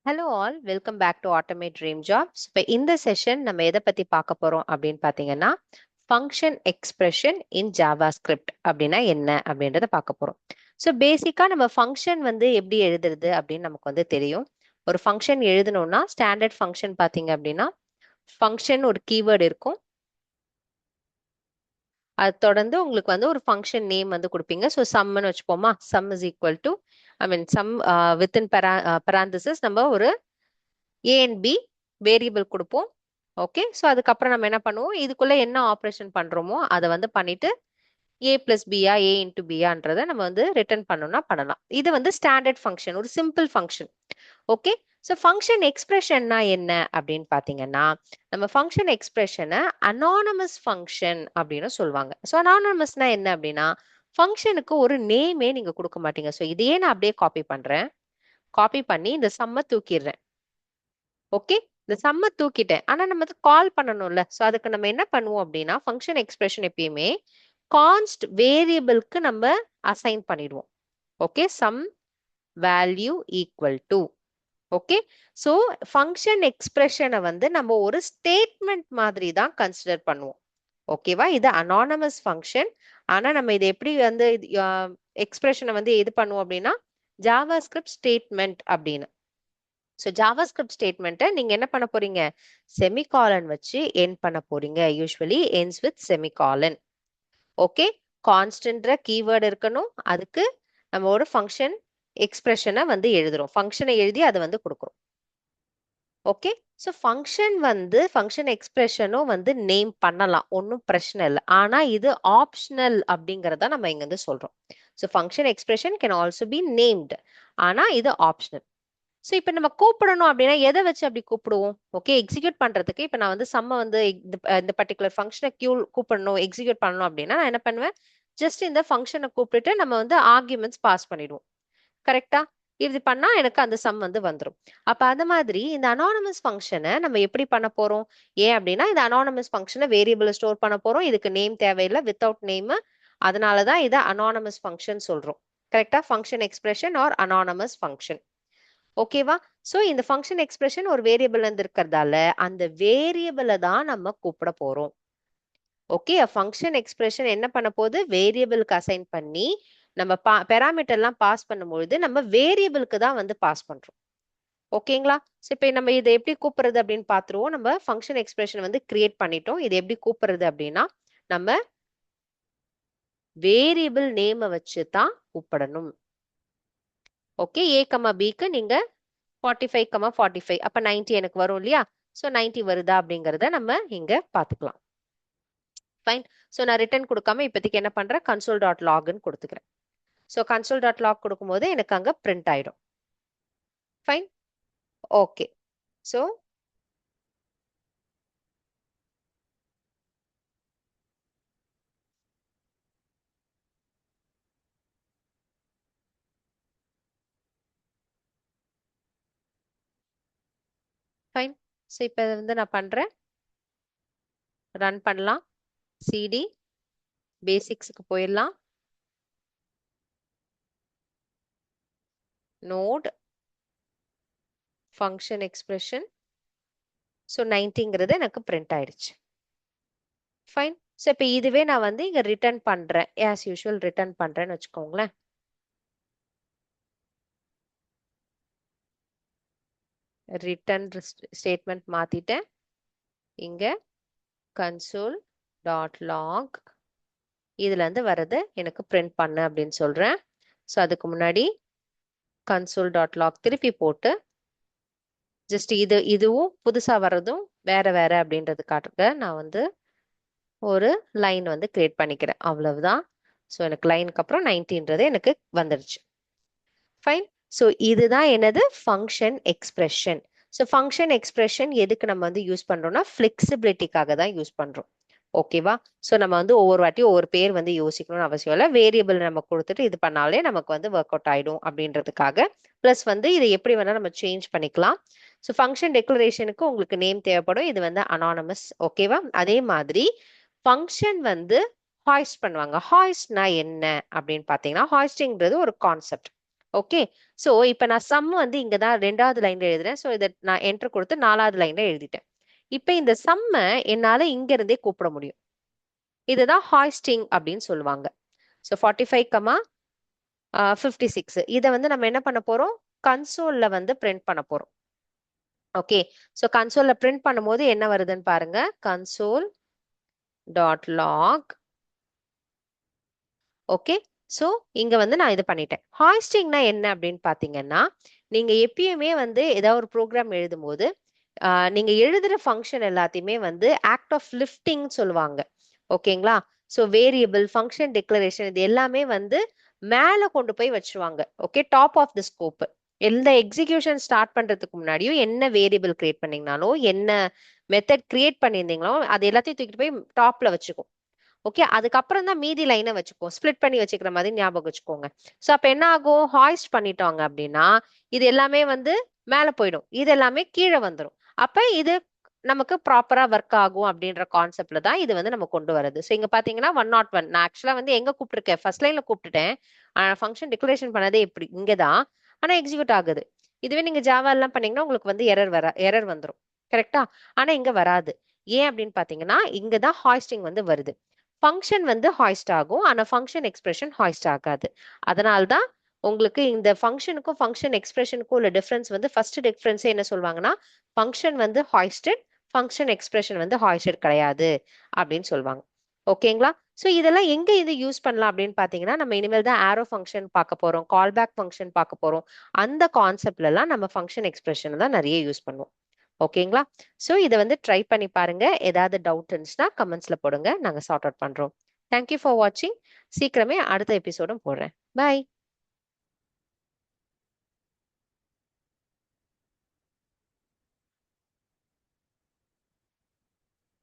Hello all welcome back to automate dream jobs. இப்போ இந்த session நம்ம எதை பத்தி பார்க்க போறோம் அப்படின்னு பார்த்தீங்கன்னா ஃபங்க்ஷன் எக்ஸ்பிரஷன் இன் ஜாவா ஸ்கிரிப்ட் அப்படின்னா என்ன அப்படின்றத பார்க்க போறோம். ஸோ பேசிக்கா நம்ம ஃபங்க்ஷன் வந்து எப்படி எழுதுறது அப்படின்னு நமக்கு வந்து தெரியும். ஒரு ஃபங்க்ஷன் எழுதணும்னா ஸ்டாண்டர்ட் ஃபங்க்ஷன் பார்த்தீங்க அப்படின்னா ஃபங்க்ஷன் ஒரு கீவேர்டு இருக்கும். அது தொடர்ந்து உங்களுக்கு வந்து ஒரு ஃபங்க்ஷன் நேம் வந்து கொடுப்பீங்க. ஸோ சம்னு வச்சுப்போமா, sum is equal to sum within parenthesis நம்ம ஒரு ஏ அண்ட் பி வேரியபிள் கொடுப்போம். ஓகே, ஸோ அதுக்கப்புறம் நம்ம என்ன பண்ணுவோம், இதுக்குள்ள என்ன ஆப்ரேஷன் பண்றோமோ அதை வந்து பண்ணிட்டு ஏ பிளஸ் பியா ஏ இன்டு பியான்றதை நம்ம வந்து ரிட்டர்ன் பண்ணோம்னா பண்ணலாம். இது வந்து ஸ்டாண்டர்ட் ஃபங்க்ஷன், ஒரு simple function. Okay, so function எக்ஸ்பிரஷன்னா என்ன அப்படின்னு பார்த்தீங்கன்னா நம்ம ஃபங்க்ஷன் எக்ஸ்பிரஷனை அனானமஸ் ஃபங்க்ஷன் அப்படின்னு சொல்லுவாங்க. ஸோ அனானமஸ்னா என்ன அப்படின்னா ஃபங்க்ஷனுக்கு ஒரு நேமே நீங்க கொடுக்க மாட்டீங்க. ஸோ இதையே நான் அப்படியே காப்பி பண்றேன். காப்பி பண்ணி இந்த சம்மை தூக்கிடுறேன். ஓகே, இந்த சம்மை தூக்கிட்டேன். ஆனா நம்ம கால் பண்ணணும்ல. ஸோ அதுக்கு நம்ம என்ன பண்ணுவோம் அப்படின்னா ஃபங்க்ஷன் எக்ஸ்பிரஷன் எப்பயுமே கான்ஸ்ட் வேரியபிளுக்கு நம்ம அசைன் பண்ணிடுவோம். Okay, some value equal to. Okay, so function எக்ஸ்பிரஷனை வந்து நம்ம ஒரு ஸ்டேட்மெண்ட் மாதிரி தான் கன்சிடர் பண்ணுவோம். ஓகேவா, இது அனானமஸ் ஃபங்க்ஷன். ஆனா நம்ம இது எப்படி வந்து எக்ஸ்பிரஷனை வந்து இது பண்ணுவோம் அப்படின்னா ஜாவா ஸ்கிரிப்ட் ஸ்டேட்மெண்ட் அப்படின்னு. ஸோ ஜாவா ஸ்கிரிப்ட் ஸ்டேட்மெண்ட்டை நீங்க என்ன பண்ண போறீங்க, செமிகாலன் வச்சு எண்ட் பண்ண போறீங்க. Usually ends with semicolon. Okay, கான்ஸ்டன்ட்ற கீவேர்டு இருக்கணும். அதுக்கு நம்ம ஒரு ஃபங்க்ஷன் எக்ஸ்பிரஷனை வந்து எழுதுறோம். ஃபங்க்ஷனை எழுதி அதை வந்து கொடுக்குறோம். ஓகே, ஸோ ஃபங்க்ஷன் எக்ஸ்பிரஷனும் வந்து நேம் பண்ணலாம், ஒன்றும் பிரச்சனை இல்லை. ஆனா இது ஆப்ஷனல் அப்படிங்கிறத நம்ம இங்க வந்து சொல்றோம். So function expression can also be named, ஆனா இது ஆப்ஷனல். ஸோ இப்போ நம்ம கூப்பிடணும் அப்படின்னா எதை வச்சு அப்படி கூப்பிடுவோம்? ஓகே, எக்ஸிக்யூட் பண்றதுக்கு இப்போ நான் வந்து சம்ம வந்து இந்த பர்டிகுலர் ஃபங்க்ஷனை கூப்பிடணும், எக்ஸிக்யூட் பண்ணணும் அப்படின்னா நான் என்ன பண்ணுவேன், ஜஸ்ட் இந்த ஃபங்க்ஷனை கூப்பிட்டு நம்ம வந்து ஆர்குமெண்ட்ஸ் பாஸ் பண்ணிடுவோம். கரெக்டா? இது பண்ணா எனக்கு அந்த சம் வந்து வந்துடும். அப்ப அந்த மாதிரி இந்த அனானமஸ் ஃபங்க்ஷனை நம்ம எப்படி பண்ண போறோம்? ஏன் அப்படின்னா இந்த அனானமஸ் ஃபங்க்ஷனை வேரியபிள் ஸ்டோர் பண்ண போறோம். இதுக்கு நேம் தேவையில்லை, வித்தவுட் நேம். அதனாலதான் இதை அனானமஸ் ஃபங்க்ஷன் சொல்றோம். கரெக்டா? Function expression or anonymous function. ஓகேவா? சோ இந்த ஃபங்க்ஷன் எக்ஸ்பிரஷன் ஒரு வேரியபிள் இருந்து இருக்கிறதால அந்த வேரியபிளை தான் நம்ம கூப்பிட போறோம். ஓகே, ஃபங்க்ஷன் எக்ஸ்பிரஷன் என்ன பண்ண போகுது, வேரியபிளுக்கு அசைன் பண்ணி நம்ம பெராமீட்டர் எல்லாம் பாஸ் பண்ணும்பொழுது நம்ம வேரியபிளுக்கு தான் வந்து பாஸ் பண்றோம். ஓகேங்களா? ஸோ இப்போ நம்ம இதை எப்படி கூப்பிடுறது அப்படின்னு பார்த்துருவோம். நம்ம ஃபங்க்ஷன் எக்ஸ்பிரஷன் வந்து கிரியேட் பண்ணிட்டோம். இது எப்படி கூப்பிடுறது அப்படின்னா நம்ம வேரியபிள் நேமை வச்சு தான் கூப்பிடணும். ஓகே, ஏ கமா பிக்கு நீங்க 45, 45 அப்ப 90 எனக்கு வரும் இல்லையா? ஸோ 90 வருதா அப்படிங்கிறத நம்ம இங்க பாத்துக்கலாம். ஃபைன். ஸோ நான் ரிட்டர்ன் கொடுக்காம இப்போதைக்கு என்ன பண்றேன், console.logன்னு கொடுத்துக்கிறேன். ஸோ console.log கொடுக்கும்போது எனக்கு அங்க பிரிண்ட் ஆயிடும். Fine. Okay, so fine. So இப்போ வந்து நான் பண்றேன், ரன் பண்ணலாம். சிடி பேசிக்ஸுக்கு போயிடலாம். Note function expression. ஸோ 90ங்கிறது எனக்கு பிரிண்ட் ஆயிடுச்சு. ஃபைன். ஸோ இப்போ இதுவே நான் வந்து இங்க ரிட்டர்ன் பண்றேன், ஆஸ் யூஷுவல் ரிட்டர்ன் பண்றேன்னு வச்சுக்கோங்களேன். ரிட்டர்ன் ஸ்டேட்மெண்ட் மாத்திட்டேன். இங்க console.log இதுல இருந்து வர்றது எனக்கு பிரிண்ட் பண்ணு அப்படின்னு சொல்றேன். ஸோ அதுக்கு முன்னாடி console.log திருப்பி போட்டு ஜஸ்ட் இதுவும் புதுசா வர்றதும் வேற வேற அப்படின்றதுக்காக நான் வந்து ஒரு லைன் வந்து கிரியேட் பண்ணிக்கிறேன், அவ்வளவுதான். ஸோ எனக்கு லைனுக்கு அப்புறம் 90ன்றது எனக்கு வந்துருச்சு. ஃபைன். ஸோ இதுதான் என்னது, function expression. So function expression எதுக்கு நம்ம வந்து யூஸ் பண்றோம்னா ஃபிளெக்சிபிலிட்டிக்காக தான் யூஸ் பண்றோம். ஓகேவா? ஸோ நம்ம வந்து ஒவ்வொரு வாட்டி ஒவ்வொரு பேர் வந்து யோசிக்கணும்னு அவசியம் இல்லை. வேரியபிள் நம்ம கொடுத்துட்டு இது பண்ணாலே நமக்கு வந்து ஒர்க் அவுட் ஆயிடும் அப்படின்றதுக்காக. பிளஸ் வந்து இதை எப்படி வேணா நம்ம சேஞ்ச் பண்ணிக்கலாம். ஸோ ஃபங்க்ஷன் டெக்ளரேஷனுக்கு உங்களுக்கு நேம் தேவைப்படும். இது வந்து அனானமஸ். ஓகேவா? அதே மாதிரி ஃபங்க்ஷன் வந்து ஹாய்ஸ்ட் பண்ணுவாங்க. ஹாய்ஸ்ட்னா என்ன அப்படின்னு பார்த்தீங்கன்னா ஹாய்ஸ்டிங்கிறது ஒரு கான்செப்ட். ஓகே. சோ இப்ப நான் சம் வந்து இங்க தான் 2வது லைன்ல எழுதுறேன். சோ இத நான் என்டர் கொடுத்து 4வது லைன்ல எழுதிட்டேன். இப்ப இந்த சம்ம என்னால இங்க இருந்தே கூப்பிட முடியும். இதுதான் ஹாய்ஸ்டிங் அப்படின்னு சொல்லுவாங்க. ஸோ 45, 56 இதை வந்து நம்ம என்ன பண்ண போறோம், கன்சோல்ல வந்து பிரிண்ட் பண்ண போறோம். ஓகே. ஸோ கன்சோல்ல பிரிண்ட் பண்ணும்போது என்ன வருதுன்னு பாருங்க. Console dot log. Okay. So இங்க வந்து நான் இது பண்ணிட்டேன். ஹாய்ஸ்டிங்னா என்ன அப்படின்னு பாத்தீங்கன்னா, நீங்க எப்பயுமே வந்து ஏதாவது ஒரு ப்ரோக்ராம் எழுதும் போது நீங்க எழுதுற ஃபங்க்ஷன் எல்லாத்தையுமே வந்து ஆக்ட் ஆஃப் லிஃப்டிங் சொல்லுவாங்க. ஓகேங்களா? ஸோ வேரியபிள், ஃபங்க்ஷன் டிக்ளரேஷன் இது எல்லாமே வந்து மேல கொண்டு போய் வச்சுருவாங்க. Okay. Top of the scope. எந்த எக்ஸிகியூஷன் ஸ்டார்ட் பண்றதுக்கு முன்னாடியும் என்ன வேரியபிள் கிரியேட் பண்ணீங்கனாலும், என்ன மெத்தட் கிரியேட் பண்ணியிருந்தீங்களோ, அது எல்லாத்தையும் தூக்கிட்டு போய் டாப்ல வச்சுக்கும். ஓகே. அதுக்கப்புறம் தான் மீதி லைனை வச்சுக்குவோம். ஸ்ப்ளிட் பண்ணி வச்சுக்கிற மாதிரி ஞாபகம் வச்சுக்கோங்க. ஸோ அப்ப என்ன ஆகும், ஹாய்ஸ்ட் பண்ணிட்டாங்க அப்படின்னா இது எல்லாமே வந்து மேல போயிடும், இது எல்லாமே கீழே வந்துடும். அப்ப இது நமக்கு ப்ராப்பரா ஒர்க் ஆகும் அப்படின்ற கான்செப்ட்ல தான் இது வந்து நம்ம கொண்டு வரது. ஸோ இங்க பாத்தீங்கன்னா 101 நான் ஆக்சுவலா வந்து எங்க கூப்பிட்டுருக்கேன், ஃபர்ஸ்ட் லைன்ல கூப்பிட்டுட்டேன். ஃபங்க்ஷன் டிக்ளரேஷன் பண்ணதே இப்படி இங்கதான், ஆனா எக்ஸிக்யூட் ஆகுது. இதுவே நீங்க ஜாவா எல்லாம் பண்ணீங்கன்னா உங்களுக்கு வந்து எரர் வந்துடும். கரெக்டா? ஆனா இங்க வராது. ஏன் அப்படின்னு பாத்தீங்கன்னா இங்கதான் ஹாய்ஸ்டிங் வந்து வருது. ஃபங்க்ஷன் வந்து ஹாய்ஸ்ட் ஆகும், ஆனா ஃபங்க்ஷன் எக்ஸ்பிரஷன் ஹாய்ஸ்ட் ஆகாது. அதனால்தான் உங்களுக்கு இந்த ஃபங்க்ஷனுக்கும் ஃபங்க்ஷன் எக்ஸ்பிரஷனுக்கும் உள்ள டிஃபரன்ஸ் வந்து ஃபர்ஸ்ட் டிஃபரன்ஸ் என்ன சொல்லுவாங்கன்னா, ஃபங்க்ஷன் வந்து ஹாய்ஸ்டட், ஃபங்க்ஷன் எக்ஸ்பிரஷன் வந்து ஹாய்ஸ்டட் கிடையாது அப்படின்னு சொல்லுவாங்க. ஓகேங்களா? ஸோ இதெல்லாம் எங்க இது யூஸ் பண்ணலாம் அப்படின்னு பாத்தீங்கன்னா, நம்ம இனிமேல் தான் ஆரோ ஃபங்க்ஷன் பார்க்க போறோம், கால் பேக் ஃபங்க்ஷன் பார்க்க போறோம். அந்த கான்செப்ட்ல எல்லாம் நம்ம ஃபங்க்ஷன் எக்ஸ்பிரஷன் தான் நிறைய யூஸ் பண்ணுவோம். ஓகேங்களா? ஸோ இதை வந்து ட்ரை பண்ணி பாருங்க. ஏதாவது டவுட் இருந்துச்சுன்னா கமெண்ட்ஸ்ல போடுங்க, நாங்க சார்ட் அவுட் பண்றோம். தேங்க்யூ ஃபார் வாட்சிங். சீக்கிரமே அடுத்த எபிசோடும் போடுறேன். பை.